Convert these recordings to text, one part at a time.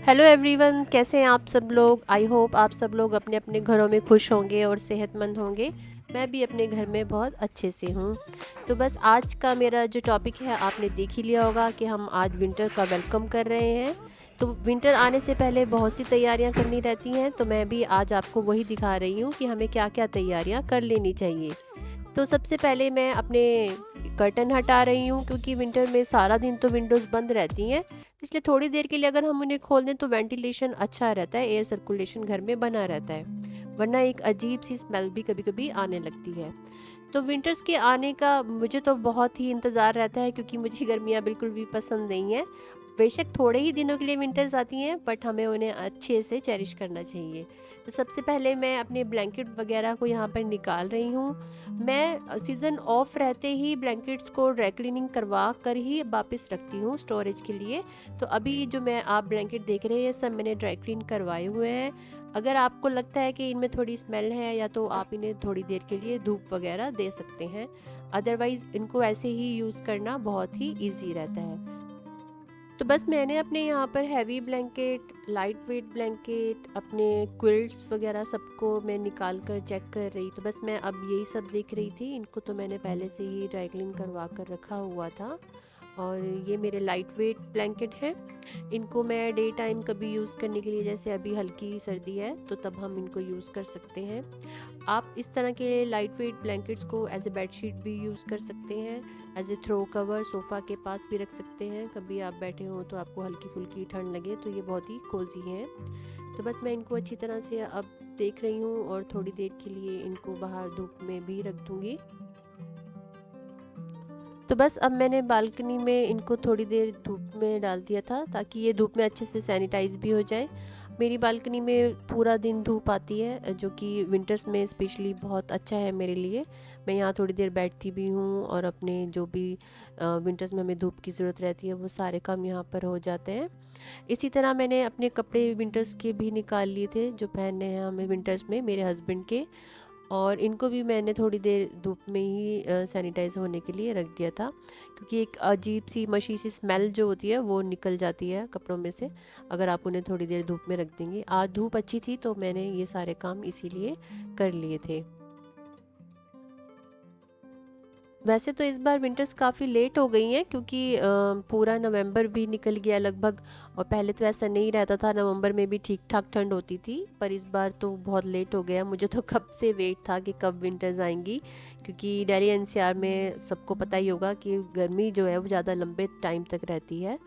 Hello everyone, कैसे हैं आप सब लोग। आई होप आप सब लोग अपने अपने घरों में खुश होंगे और सेहतमंद होंगे। मैं भी अपने घर में बहुत अच्छे से हूँ। तो बस आज का मेरा जो टॉपिक है आपने देख ही लिया होगा कि हम आज विंटर का वेलकम कर रहे हैं। तो विंटर आने से पहले बहुत सी तैयारियां करनी रहती हैं, तो मैं भी आज आपको वही दिखा रही हूँ कि हमें क्या क्या तैयारियां कर लेनी चाहिए। तो सबसे पहले मैं अपने कर्टन हटा रही हूँ, क्योंकि विंटर में सारा दिन तो विंडोज़ बंद रहती हैं। इसलिए थोड़ी देर के लिए अगर हम उन्हें खोल दें तो वेंटिलेशन अच्छा रहता है, एयर सर्कुलेशन घर में बना रहता है। वरना एक अजीब सी स्मेल भी कभी कभी आने लगती है। तो विंटर्स के आने का मुझे तो बहुत ही इंतज़ार रहता है, क्योंकि मुझे गर्मियाँ बिल्कुल भी पसंद नहीं है। बेशक थोड़े ही दिनों के लिए विंटर्स आती हैं, बट हमें उन्हें अच्छे से चेरिश करना चाहिए। तो सबसे पहले मैं अपने ब्लैंकेट वगैरह को यहाँ पर निकाल रही हूँ। मैं सीज़न ऑफ रहते ही ब्लैंकेट्स को ड्राई क्लीनिंग करवा कर ही वापस रखती हूँ स्टोरेज के लिए। तो अभी जो मैं आप ब्लैंकेट देख रहे हैं सब मैंने ड्राई क्लीन करवाए हुए हैं। अगर आपको लगता है कि इनमें थोड़ी स्मेल है या तो आप इन्हें थोड़ी देर के लिए धूप वगैरह दे सकते हैं। अदरवाइज़ इनको ऐसे ही यूज़ करना बहुत ही ईजी रहता है। तो बस मैंने अपने यहाँ पर heavy blanket, light weight blanket, अपने क्विल्ट्स वगैरह सबको मैं निकाल कर चेक कर रही। तो बस मैं अब यही सब देख रही थी। इनको तो मैंने पहले से ही ड्राई क्लीन करवा कर रखा हुआ था। और ये मेरे लाइट वेट ब्लैंकेट हैं। इनको मैं डे टाइम कभी यूज़ करने के लिए, जैसे अभी हल्की सर्दी है तो तब हम इनको यूज़ कर सकते हैं। आप इस तरह के लाइट वेट ब्लैंकेट्स को एज ए बेडशीट भी यूज़ कर सकते हैं। As a throw cover sofa के पास भी रख सकते हैं। कभी आप बैठे हो तो आपको हल्की फुल्की ठंड लगे तो ये बहुत ही कोजी हैं। तो बस मैं इनको अच्छी तरह से अब देख रही हूँ और थोड़ी देर के लिए इनको बाहर धूप में भी रख दूँगी। तो बस अब मैंने बालकनी में इनको थोड़ी देर धूप में डाल दिया था, ताकि ये धूप में अच्छे से सैनिटाइज भी हो जाए। मेरी बालकनी में पूरा दिन धूप आती है, जो कि विंटर्स में स्पेशली बहुत अच्छा है मेरे लिए। मैं यहाँ थोड़ी देर बैठती भी हूँ और अपने जो भी विंटर्स में हमें धूप की ज़रूरत रहती है वो सारे काम यहाँ पर हो जाते हैं। इसी तरह मैंने अपने कपड़े विंटर्स के भी निकाल लिए थे, जो पहनने हैं हमें विंटर्स में, मेरे हस्बैंड के। और इनको भी मैंने थोड़ी देर धूप में ही सैनिटाइज़ होने के लिए रख दिया था, क्योंकि एक अजीब सी मशी सी स्मेल जो होती है वो निकल जाती है कपड़ों में से अगर आप उन्हें थोड़ी देर धूप में रख देंगे। आज धूप अच्छी थी तो मैंने ये सारे काम इसीलिए कर लिए थे। वैसे तो इस बार विंटर्स काफ़ी लेट हो गई हैं, क्योंकि पूरा नवंबर भी निकल गया लगभग। और पहले तो ऐसा नहीं रहता था, नवंबर में भी ठीक ठाक ठंड होती थी, पर इस बार तो बहुत लेट हो गया। मुझे तो कब से वेट था कि कब विंटर्स आएंगी, क्योंकि दिल्ली एनसीआर में सबको पता ही होगा कि गर्मी जो है वो ज़्यादा लंबे टाइम तक रहती है।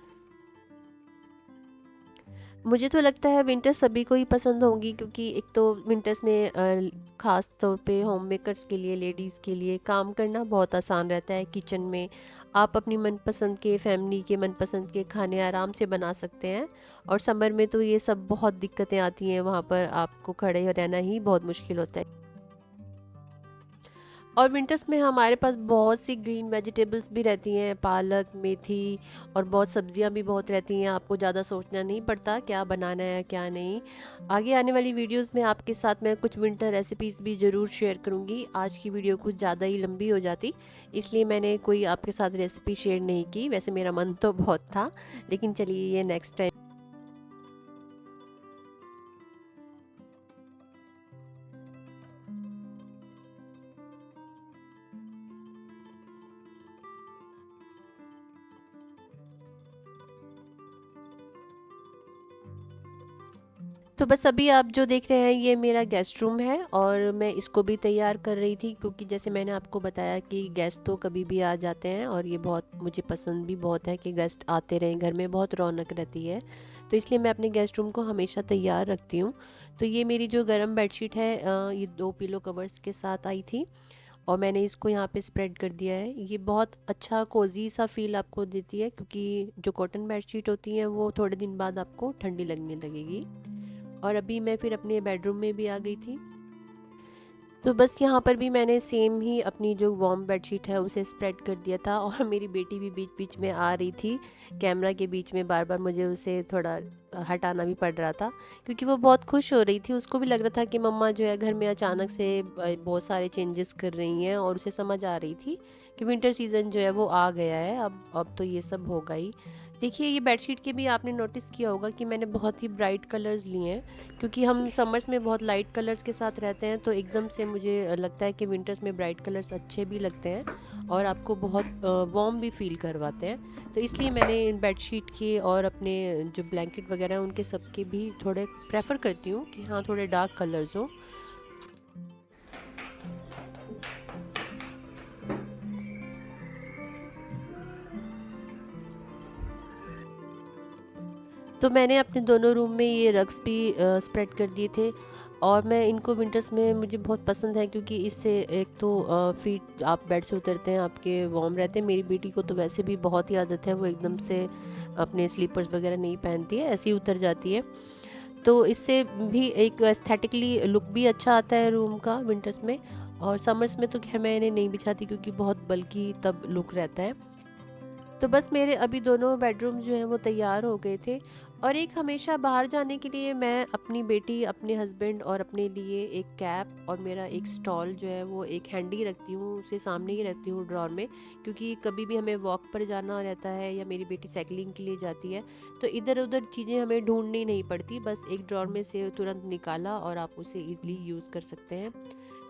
मुझे तो लगता है विंटर सभी को ही पसंद होंगी, क्योंकि एक तो विंटर्स में ख़ास तौर पे होम मेकर्स के लिए, लेडीज़ के लिए काम करना बहुत आसान रहता है किचन में। आप अपनी मनपसंद के, फैमिली के मनपसंद के खाने आराम से बना सकते हैं। और समर में तो ये सब बहुत दिक्कतें आती हैं, वहाँ पर आपको खड़े रहना ही बहुत मुश्किल होता है। और विंटर्स में हमारे पास बहुत सी ग्रीन वेजिटेबल्स भी रहती हैं, पालक, मेथी, और बहुत सब्जियां भी बहुत रहती हैं। आपको ज़्यादा सोचना नहीं पड़ता क्या बनाना है क्या नहीं। आगे आने वाली वीडियोस में आपके साथ मैं कुछ विंटर रेसिपीज़ भी ज़रूर शेयर करूंगी। आज की वीडियो कुछ ज़्यादा ही लंबी हो जाती, इसलिए मैंने कोई आपके साथ रेसिपी शेयर नहीं की। वैसे मेरा मन तो बहुत था, लेकिन चलिए ये नेक्स्ट टाइम। तो बस अभी आप जो देख रहे हैं ये मेरा गेस्ट रूम है, और मैं इसको भी तैयार कर रही थी, क्योंकि जैसे मैंने आपको बताया कि गेस्ट तो कभी भी आ जाते हैं, और ये बहुत मुझे पसंद भी बहुत है कि गेस्ट आते रहें, घर में बहुत रौनक रहती है। तो इसलिए मैं अपने गेस्ट रूम को हमेशा तैयार रखती हूँ। तो ये मेरी जो गर्म बेडशीट है, ये 2 पिलो कवर्स के साथ आई थी, और मैंने इसको यहाँ पे स्प्रेड कर दिया है। ये बहुत अच्छा कोजी सा फील आपको देती है, क्योंकि जो कॉटन बेडशीट होती हैं वो थोड़े दिन बाद आपको ठंडी लगने लगेगी। और अभी मैं फिर अपने बेडरूम में भी आ गई थी। तो बस यहाँ पर भी मैंने सेम ही अपनी जो वार्म बेडशीट है उसे स्प्रेड कर दिया था, और मेरी बेटी भी बीच बीच में आ रही थी कैमरा के बीच में, बार बार मुझे उसे थोड़ा हटाना भी पड़ रहा था, क्योंकि वो बहुत खुश हो रही थी। उसको भी लग रहा था कि मम्मा जो है घर में अचानक से बहुत सारे चेंजेस कर रही हैं, और उसे समझ आ रही थी कि विंटर सीज़न जो है वो आ गया है, अब तो ये सब होगा ही। देखिए, ये बेडशीट के भी आपने नोटिस किया होगा कि मैंने बहुत ही ब्राइट कलर्स लिए हैं, क्योंकि हम समर्स में बहुत लाइट कलर्स के साथ रहते हैं, तो एकदम से मुझे लगता है कि विंटर्स में ब्राइट कलर्स अच्छे भी लगते हैं और आपको बहुत वार्म भी फील करवाते हैं। तो इसलिए मैंने इन बेडशीट के और अपने जो ब्लैंकेट वगैरह हैं उनके सबके भी थोड़े प्रेफर करती हूँ कि हाँ, थोड़े डार्क कलर्स हों। तो मैंने अपने दोनों रूम में ये रग्स भी स्प्रेड कर दिए थे, और मैं इनको विंटर्स में मुझे बहुत पसंद है, क्योंकि इससे एक तो फीट आप बेड से उतरते हैं आपके वार्म रहते हैं। मेरी बेटी को तो वैसे भी बहुत ही आदत है, वो एकदम से अपने स्लीपर्स वगैरह नहीं पहनती है, ऐसे ही उतर जाती है। तो इससे भी एक एस्थेटिकली लुक भी अच्छा आता है रूम का विंटर्स में। और समर्स में तो खैर मैं इन्हें नहीं बिछाती, क्योंकि बहुत बल्कि तब लुक रहता है। तो बस मेरे अभी दोनों बेडरूम जो हैं वो तैयार हो गए थे, और एक हमेशा बाहर जाने के लिए मैं अपनी बेटी, अपने हस्बैंड और अपने लिए एक कैप और मेरा एक स्टॉल जो है वो एक हैंडी रखती हूँ, उसे सामने ही रखती हूँ ड्रॉर में, क्योंकि कभी भी हमें वॉक पर जाना रहता है या मेरी बेटी साइकिलिंग के लिए जाती है, तो इधर उधर चीज़ें हमें ढूंढनी नहीं पड़ती, बस एक ड्रॉर में से तुरंत निकाला और आप उसे ईज़िली यूज़ कर सकते हैं।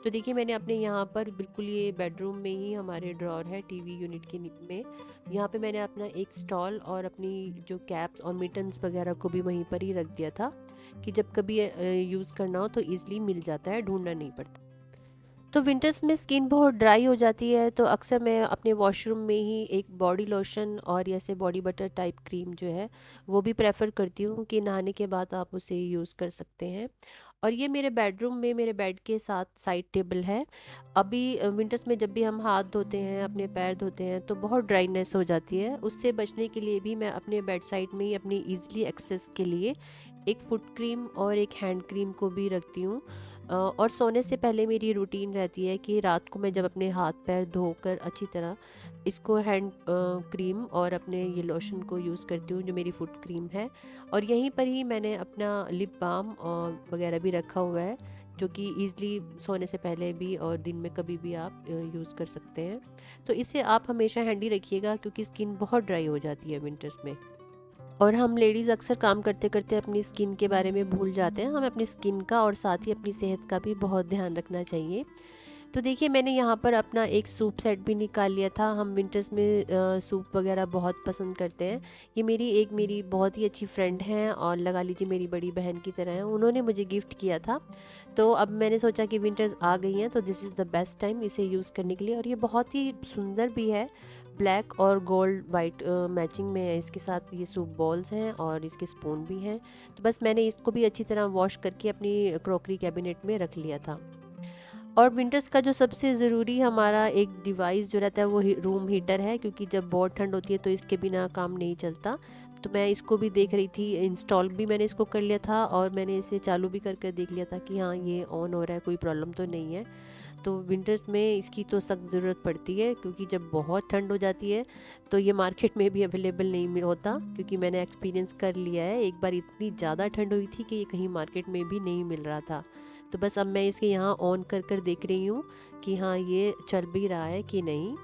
तो देखिए, मैंने अपने यहाँ पर बिल्कुल ये बेडरूम में ही हमारे ड्रॉर है टीवी यूनिट के में, यहाँ पे मैंने अपना एक स्टॉल और अपनी जो कैप्स और मिटन्स वगैरह को भी वहीं पर ही रख दिया था, कि जब कभी यूज़ करना हो तो ईज़िली मिल जाता है, ढूंढना नहीं पड़ता। तो विंटर्स में स्किन बहुत ड्राई हो जाती है, तो अक्सर मैं अपने वॉशरूम में ही एक बॉडी लोशन और जैसे बॉडी बटर टाइप क्रीम जो है वो भी प्रेफर करती हूँ, कि नहाने के बाद आप उसे यूज़ कर सकते हैं। और ये मेरे बेडरूम में मेरे बेड के साथ साइड टेबल है। अभी विंटर्स में जब भी हम हाथ धोते हैं, अपने पैर धोते हैं, तो बहुत ड्राइनेस हो जाती है, उससे बचने के लिए भी मैं अपने बेड साइड में ही अपनी ईजिली एक्सेस के लिए एक फुट क्रीम और एक हैंड क्रीम को भी रखती हूँ। और सोने से पहले मेरी रूटीन रहती है कि रात को मैं जब अपने हाथ पैर धोकर अच्छी तरह इसको हैंड क्रीम और अपने ये लोशन को यूज़ करती हूँ, जो मेरी फुट क्रीम है। और यहीं पर ही मैंने अपना लिप बाम और वगैरह भी रखा हुआ है, जो कि ईज़िली सोने से पहले भी और दिन में कभी भी आप यूज़ कर सकते हैं। तो इसे आप हमेशा हैंडी रखिएगा, क्योंकि स्किन बहुत ड्राई हो जाती है विंटर्स में, और हम लेडीज़ अक्सर काम करते करते अपनी स्किन के बारे में भूल जाते हैं। हमें अपनी स्किन का और साथ ही अपनी सेहत का भी बहुत ध्यान रखना चाहिए। तो देखिए, मैंने यहाँ पर अपना एक सूप सेट भी निकाल लिया था। हम विंटर्स में सूप वगैरह बहुत पसंद करते हैं। ये मेरी बहुत ही अच्छी फ्रेंड हैं, और लगा लीजिए मेरी बड़ी बहन की तरह हैं। उन्होंने मुझे गिफ्ट किया था, तो अब मैंने सोचा कि विंटर्स आ गई हैं, तो this is the best time इसे यूज़ करने के लिए। और ये बहुत ही सुंदर भी है, ब्लैक और गोल्ड वाइट मैचिंग में है इसके साथ। ये सूप बॉल्स हैं और इसके स्पून भी हैं। तो बस मैंने इसको भी अच्छी तरह वॉश करके अपनी क्रॉकरी कैबिनेट में रख लिया था। और विंटर्स का जो सबसे ज़रूरी हमारा एक डिवाइस जो रहता है वो रूम हीटर है, क्योंकि जब बहुत ठंड होती है तो इसके बिना काम नहीं चलता। तो मैं इसको भी देख रही थी, इंस्टॉल भी मैंने इसको कर लिया था, और मैंने इसे चालू भी करके देख लिया था कि हाँ, ये ऑन हो रहा है, कोई प्रॉब्लम तो नहीं है। तो विंटर्स में इसकी तो सख्त ज़रूरत पड़ती है, क्योंकि जब बहुत ठंड हो जाती है तो ये मार्केट में भी अवेलेबल नहीं होता, क्योंकि मैंने एक्सपीरियंस कर लिया है। एक बार इतनी ज़्यादा ठंड हुई थी कि ये कहीं मार्केट में भी नहीं मिल रहा था। तो बस अब मैं इसके यहाँ ऑन कर कर देख रही हूँ कि हाँ, ये चल भी रहा है कि नहीं।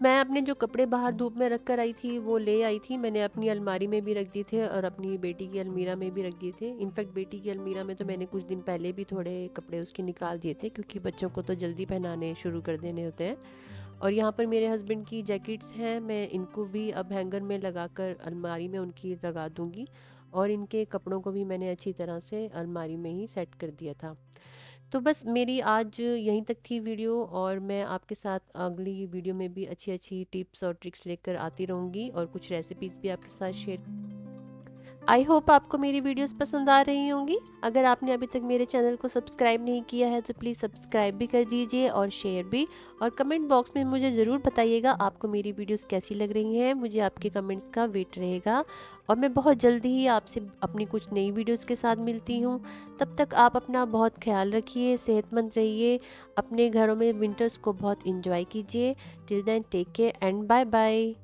मैं अपने जो कपड़े बाहर धूप में रख कर आई थी वो ले आई थी, मैंने अपनी अलमारी में भी रख दिए थे और अपनी बेटी की अलमीरा में भी रख दिए थे। इनफैक्ट बेटी की अलमीरा में तो मैंने कुछ दिन पहले भी थोड़े कपड़े उसके निकाल दिए थे, क्योंकि बच्चों को तो जल्दी पहनाने शुरू कर देने होते हैं। और यहाँ पर मेरे हस्बैंड की जैकेट्स हैं, मैं इनको भी अब हैंगर में लगाकर अलमारी में उनकी लगा दूँगी, और इनके कपड़ों को भी मैंने अच्छी तरह से अलमारी में ही सेट कर दिया था। तो बस मेरी आज यहीं तक थी वीडियो, और मैं आपके साथ अगली वीडियो में भी अच्छी अच्छी टिप्स और ट्रिक्स लेकर आती रहूँगी, और कुछ रेसिपीज़ भी आपके साथ शेयर। आई होप आपको मेरी वीडियोस पसंद आ रही होंगी। अगर आपने अभी तक मेरे चैनल को सब्सक्राइब नहीं किया है तो प्लीज़ सब्सक्राइब भी कर दीजिए और शेयर भी। और कमेंट बॉक्स में मुझे ज़रूर बताइएगा आपको मेरी वीडियोस कैसी लग रही हैं। मुझे आपके कमेंट्स का वेट रहेगा, और मैं बहुत जल्दी ही आपसे अपनी कुछ नई वीडियोस के साथ मिलती हूँ। तब तक आप अपना बहुत ख्याल रखिए, सेहतमंद रहिए, अपने घरों में विंटर्स को बहुत इंजॉय कीजिए। Till then take care and bye bye.